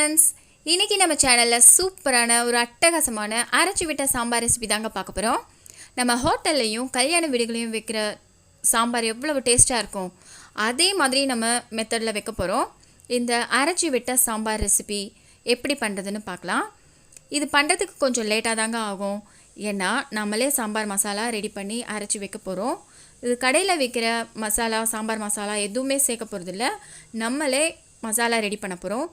friends, இன்னைக்கு நம்ம சேனல்ல சூப்பரான ஒரு அட்டகாசமான அரச்சுவிட்ட சாம்பார் ரெசிபி தாங்க பார்க்க போறோம். நம்ம ஹோட்டல்லையும் கல்யாண வீடுகளையும் வைக்கிற சாம்பார் எவ்வளவு டேஸ்டா இருக்கும் அதே மாதிரி நம்ம மெத்தட்ல வைக்க போறோம். இந்த அரச்சுவிட்ட சாம்பார் ரெசிபி எப்படி பண்றதுன்னு பார்க்கலாம். இது பண்றதுக்கு கொஞ்சம் லேட்டா தாங்க ஆகும். ஏன்னா நம்மளே சாம்பார் மசாலா ரெடி பண்ணி அரைச்சு வைக்க போறோம். இது கடையில் விற்கிற மசாலா சாம்பார் மசாலா எதுவுமே சேர்க்க போகிறதில்ல, நம்மளே மசாலா ரெடி பண்ண போகிறோம்.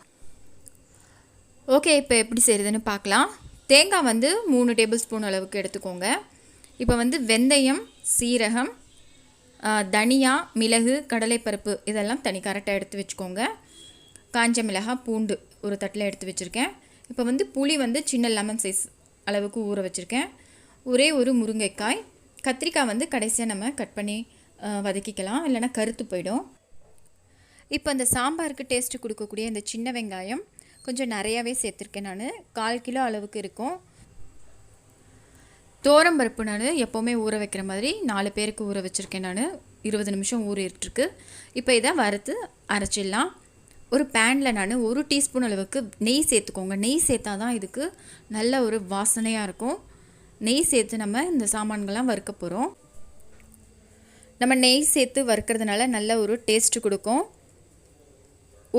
ஓகே, இப்போ எப்படி செய்கிறதுன்னு பார்க்கலாம். தேங்காய் 3 டேபிள் ஸ்பூன் அளவுக்கு எடுத்துக்கோங்க. இப்போ வெந்தயம், சீரகம், தனியா, மிளகு, கடலைப்பருப்பு இதெல்லாம் தனி கரெக்டாக எடுத்து வச்சுக்கோங்க. காஞ்ச மிளகாய், பூண்டு ஒரு தட்டில் எடுத்து வச்சுருக்கேன். இப்போ புளி சின்ன லெமன் சைஸ் அளவுக்கு ஊற வச்சுருக்கேன். ஒரே ஒரு முருங்கைக்காய், கத்திரிக்காய் கடைசியாக நம்ம கட் பண்ணி வதக்கிக்கலாம், இல்லைனா கருத்து போயிடும். இப்போ அந்த சாம்பாருக்கு டேஸ்ட்டு கொடுக்கக்கூடிய இந்த சின்ன வெங்காயம் கொஞ்சம் நிறையாவே சேர்த்துருக்கேன். நான் 1/4 கிலோ அளவுக்கு இருக்கும். தோரம்பருப்பு நான் எப்போவுமே ஊற வைக்கிற மாதிரி 4 பேருக்கு ஊற வச்சுருக்கேன். நான் 20 நிமிஷம் ஊறிட்டுருக்கு. இப்போ இதை வறுத்து அரைச்சிடலாம். ஒரு பேனில் நான் 1 டீஸ்பூன் அளவுக்கு நெய் சேர்த்துக்கோங்க. நெய் சேர்த்தா தான் இதுக்கு நல்ல ஒரு வாசனையாக இருக்கும். நெய் சேர்த்து நம்ம இந்த சாமான்கள்லாம் வறுக்க போகிறோம். நம்ம நெய் சேர்த்து வறுக்கிறதுனால நல்ல ஒரு டேஸ்ட்டு கொடுக்கும்.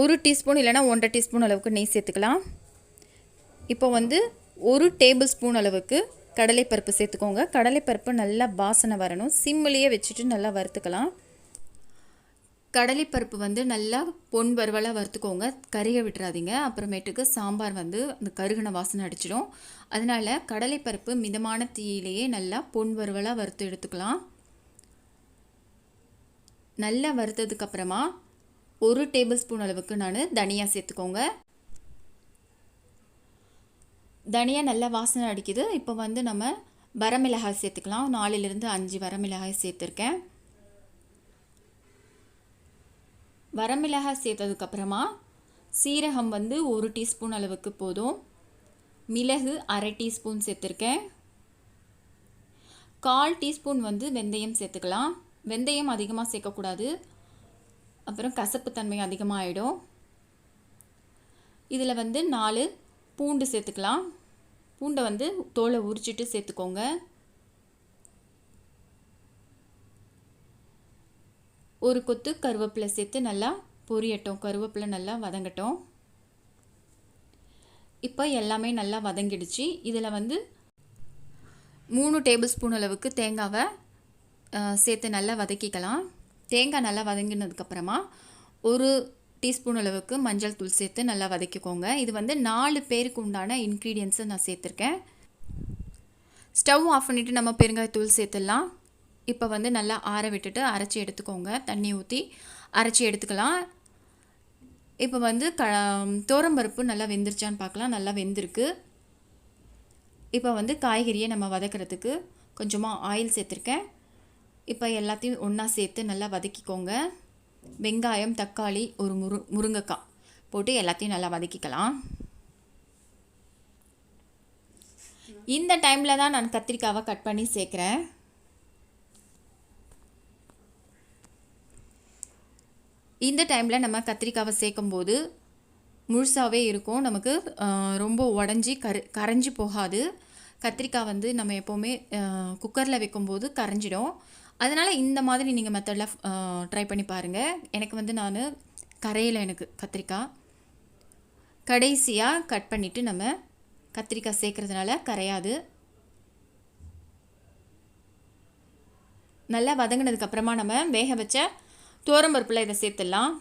1 டீஸ்பூன் இல்லைனா 1.5 டீஸ்பூன் அளவுக்கு நெய் சேர்த்துக்கலாம். இப்போ 1 டேபிள் ஸ்பூன் அளவுக்கு கடலைப்பருப்பு சேர்த்துக்கோங்க. கடலைப்பருப்பு நல்லா வாசனை வரணும். சிம்மிலேயே வச்சுட்டு நல்லா வறுத்துக்கலாம். கடலைப்பருப்பு நல்லா பொன் வறுவலாக வறுத்துக்கோங்க, கருக விட்டுறாதீங்க. அப்புறமேட்டுக்கு சாம்பார் அந்த கருகின வாசனை அடிச்சிடும். அதனால் கடலைப்பருப்பு மிதமான தீயிலேயே நல்லா பொன் வறுவலாக வறுத்து எடுத்துக்கலாம். நல்லா வறுத்ததுக்கப்புறமா 1 டேபிள் ஸ்பூன் அளவுக்கு நான் தனியா சேர்த்துக்கோங்க. தனியா நல்லா வாசனை அடிக்குது. இப்போ நம்ம வரமிளகாய் சேர்த்துக்கலாம். 4லிருந்து 5 வரமிளகாய் சேர்த்துருக்கேன். வரமிளகாய் சேர்த்ததுக்கப்புறமா சீரகம் 1 டீஸ்பூன் அளவுக்கு போதும். மிளகு 1/2 டீஸ்பூன் சேர்த்துருக்கேன். 1/4 டீஸ்பூன் வெந்தயம் சேர்த்துக்கலாம். வெந்தயம் அதிகமாக சேர்க்கக்கூடாது, அப்புறம் கசப்பு தன்மை அதிகமாக ஆகிடும். இதில் 4 பூண்டு சேர்த்துக்கலாம். பூண்டை தோலை உரிச்சிட்டு சேர்த்துக்கோங்க. ஒரு கொத்து கருவேப்பிலை சேர்த்து நல்லா பொரியட்டும். கருவேப்பிலை நல்லா வதங்கட்டும். இப்போ எல்லாமே நல்லா வதங்கிடுச்சு. இதில் 3 டேபிள் ஸ்பூன் அளவுக்கு தேங்காவை சேர்த்து நல்லா வதக்கிக்கலாம். தேங்காய் நல்லா வதங்கினதுக்கப்புறமா 1 டீஸ்பூன் அளவுக்கு மஞ்சள் தூள் சேர்த்து நல்லா வதக்கிக்கோங்க. இது 4 பேருக்கு உண்டான இன்க்ரீடியன்ஸை நான் சேர்த்துருக்கேன். ஸ்டவ் ஆஃப் பண்ணிவிட்டு நம்ம பெருங்காயத்தூள் சேர்த்துடலாம். இப்போ நல்லா ஆற விட்டுட்டு அரைச்சி எடுத்துக்கோங்க. தண்ணி ஊற்றி அரைச்சி எடுத்துக்கலாம். இப்போ தோரம்பருப்பு நல்லா வெந்துருச்சான்னு பார்க்கலாம். நல்லா வெந்திருக்கு. இப்போ காய்கறியை நம்ம வதக்கிறதுக்கு கொஞ்சமாக ஆயில் சேர்த்துருக்கேன். இப்போ எல்லாத்தையும் ஒன்றா சேர்த்து நல்லா வதக்கிக்கோங்க. வெங்காயம், தக்காளி, ஒரு முருங்கைக்காய் போட்டு எல்லாத்தையும் நல்லா வதக்கிக்கலாம். இந்த டைமில் தான் நான் கத்திரிக்காவை கட் பண்ணி சேர்க்குறேன். இந்த டைமில் நம்ம கத்திரிக்காவை சேர்க்கும்போது முழுசாகவே இருக்கும். நமக்கு ரொம்ப உடஞ்சி கரைஞ்சி போகாது. கத்திரிக்காய் நம்ம எப்போவுமே குக்கரில் வைக்கும்போது கரைஞ்சிடும். அதனால் இந்த மாதிரி நீங்கள் மெத்தடில் ட்ரை பண்ணி பாருங்கள். எனக்கு நான் கரையில் எனக்கு கத்திரிக்காய் கடைசியாக கட் பண்ணிவிட்டு நம்ம கத்திரிக்காய் சேர்க்குறதுனால கரையாது. நல்லா வதங்கினதுக்கப்புறமா நம்ம வேக வச்ச தோரம்பருப்பில் இதை சேர்த்துடலாம்.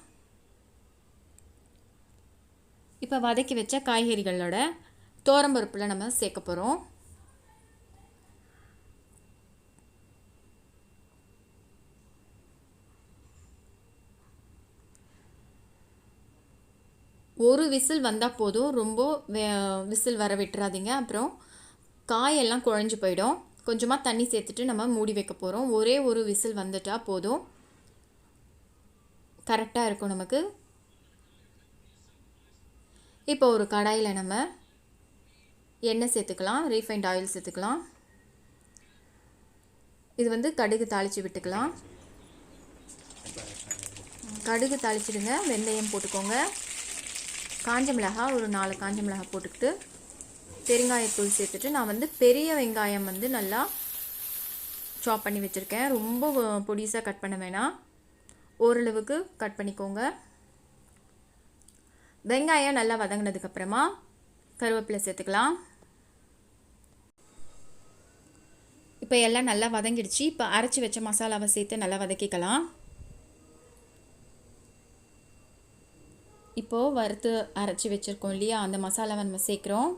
இப்போ வதக்கி வச்ச காய்கறிகளோட தோரம்பருப்பில் நம்ம சேர்க்க போகிறோம். ஒரு விசில் வந்தால் போதும். ரொம்ப விசில் வர விட்டுறாதீங்க, அப்புறம் காயெல்லாம் குழஞ்சி போயிடும். கொஞ்சமாக தண்ணி சேர்த்துட்டு நம்ம மூடி வைக்க போகிறோம். ஒரே ஒரு விசில் வந்துட்டால் போதும், கரெக்டாக இருக்கும் நமக்கு. இப்போ ஒரு கடாயில் நம்ம எண்ணெய் சேர்த்துக்கலாம். ரீஃபைண்ட் ஆயில் சேர்த்துக்கலாம். இது கடுகு தாளித்து விட்டுக்கலாம். கடுகு தாளிச்சிடுங்க. வெந்தயம் போட்டுக்கோங்க. காஞ்ச மிளகாய் ஒரு 4 காஞ்ச மிளகாய் போட்டுக்கிட்டு பெருங்காயத்தூள் சேர்த்துட்டு நான் வந்து பெரிய வெங்காயம் வந்து நல்லா சாப் பண்ணி வச்சுருக்கேன். ரொம்ப பொடிசாக கட் பண்ண வேணாம், ஓரளவுக்கு கட் பண்ணிக்கோங்க. வெங்காயம் நல்லா வதங்கினதுக்கப்புறமா கருவேப்பிலை சேர்த்துக்கலாம். இப்போ எல்லாம் நல்லா வதங்கிடுச்சு. இப்போ அரைச்சி வச்ச மசாலாவை சேர்த்து நல்லா வதக்கிக்கலாம். இப்போது வறுத்து அரைச்சி வச்சுருக்கோம் இல்லையா, அந்த மசாலாவை நம்ம சேர்க்குறோம்.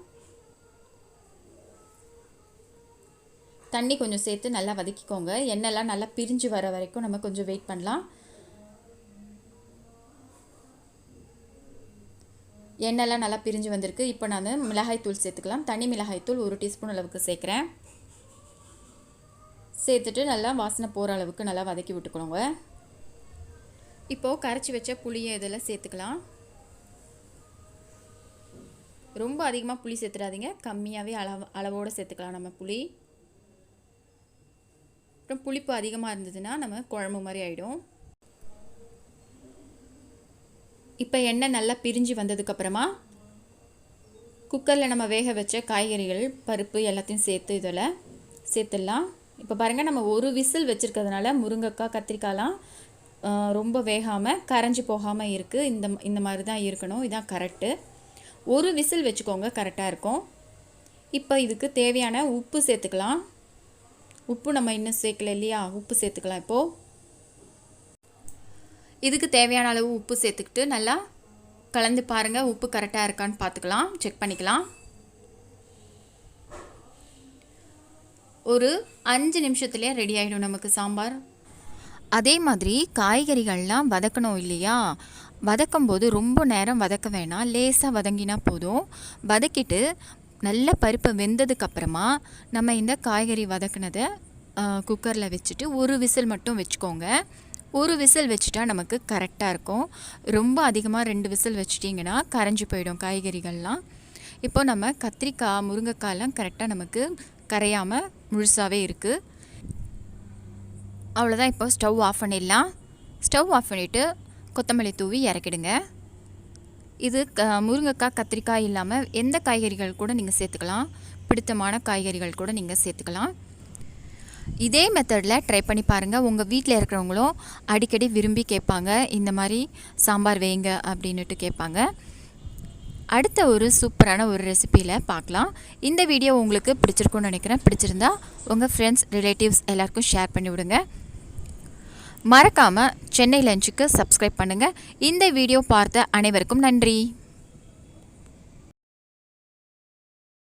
தண்ணி கொஞ்சம் சேர்த்து நல்லா வதக்கிக்கோங்க. எண்ணெய்லாம் நல்லா பிரிஞ்சு வர வரைக்கும் நம்ம கொஞ்சம் வெயிட் பண்ணலாம். எண்ணெய்லாம் நல்லா பிரிஞ்சு வந்திருக்கு. இப்போ நான் மிளகாய்த்தூள் சேர்த்துக்கலாம். தனி மிளகாய்த்தூள் 1 டீஸ்பூன் அளவுக்கு சேர்க்குறேன். சேர்த்துட்டு நல்லா வாசனை போகிற அளவுக்கு நல்லா வதக்கி விட்டுக்கணுங்க. இப்போது கரைச்சி வச்ச புளியை இதில் சேர்த்துக்கலாம். ரொம்ப அதிகமாக புளி சேர்த்துடாதீங்க, கம்மியாகவே அளவோடு சேர்த்துக்கலாம் நம்ம புளி. அப்புறம் புளிப்பு அதிகமாக இருந்ததுன்னா நம்ம குழம்பு மாதிரி ஆகிடும். இப்போ எண்ணெய் நல்லா பிரிஞ்சு வந்ததுக்கப்புறமா குக்கரில் நம்ம வேக வச்ச காய்கறிகள், பருப்பு எல்லாத்தையும் சேர்த்து இதில் சேர்த்துடலாம். இப்போ பாருங்கள், நம்ம ஒரு விசில் வச்சுருக்கிறதுனால முருங்கைக்காய், கத்திரிக்காய்லாம் ரொம்ப வேகாமல் கரைஞ்சி போகாமல் இருக்குது. இந்த மாதிரி தான் இருக்கணும், இதுதான் கரெக்டு. ஒரு விசில் வச்சுக்கோங்க, கரெக்டாக இருக்கும். இப்போ இதுக்கு தேவையான உப்பு சேர்த்துக்கலாம். உப்பு நம்ம இன்னும் சேர்க்கல இல்லையா, உப்பு சேர்த்துக்கலாம். இப்போது இதுக்கு தேவையான அளவு உப்பு சேர்த்துக்கிட்டு நல்லா கலந்து பாருங்கள், உப்பு கரெக்டாக இருக்கான்னு பார்த்துக்கலாம், செக் பண்ணிக்கலாம். ஒரு 5 நிமிஷத்துலேயே ரெடி ஆகிடும் நமக்கு சாம்பார். அதே மாதிரி காய்கறிகள்லாம் வதக்கணும் இல்லையா, வதக்கும்போது ரொம்ப நேரம் வதக்க வேணாம், லேசாக வதங்கினா போதும். வதக்கிட்டு நல்ல பருப்பு வெந்ததுக்கப்புறமா நம்ம இந்த காய்கறி வதக்கினதை குக்கரில் வச்சுட்டு ஒரு விசில் மட்டும் வச்சுக்கோங்க. ஒரு விசில் வச்சுட்டா நமக்கு கரெக்டாக இருக்கும். ரொம்ப அதிகமாக 2 விசில் வச்சிட்டிங்கன்னா கரைஞ்சி போயிடும் காய்கறிகள்லாம். இப்போ நம்ம கத்திரிக்காய், முருங்கைக்காயெலாம் கரெக்டாக நமக்கு கரையாமல் முழுசாகவே இருக்குது. அவ்வளோதான். இப்போ ஸ்டவ் ஆஃப் பண்ணிடலாம். ஸ்டவ் ஆஃப் பண்ணிவிட்டு கொத்தமல்லி தூவி இறக்கிடுங்க. இது முருங்கைக்காய், கத்திரிக்காய் இல்லாமல் எந்த காய்கறிகள் கூட நீங்கள் சேர்த்துக்கலாம், பிடித்தமான காய்கறிகள் கூட நீங்கள் சேர்த்துக்கலாம். இதே மெத்தடில் ட்ரை பண்ணி பாருங்கள். உங்கள் வீட்டில் இருக்கிறவங்களும் அடிக்கடி விரும்பி கேட்பாங்க, இந்த மாதிரி சாம்பார் வைங்க அப்படின்னுட்டு கேட்பாங்க. அடுத்த ஒரு சூப்பரான ஒரு ரெசிப்பியில் பார்க்கலாம். இந்த வீடியோ உங்களுக்கு பிடிச்சிருக்குன்னு நினைக்கிறேன். பிடிச்சிருந்தா உங்கள் ஃப்ரெண்ட்ஸ், ரிலேட்டிவ்ஸ் எல்லாருக்கும் ஷேர் பண்ணி விடுங்க. மறக்காமல் சென்னை லஞ்சுக்கு சப்ஸ்கிரைப் பண்ணுங்கள். இந்த வீடியோ பார்த்த அனைவருக்கும் நன்றி.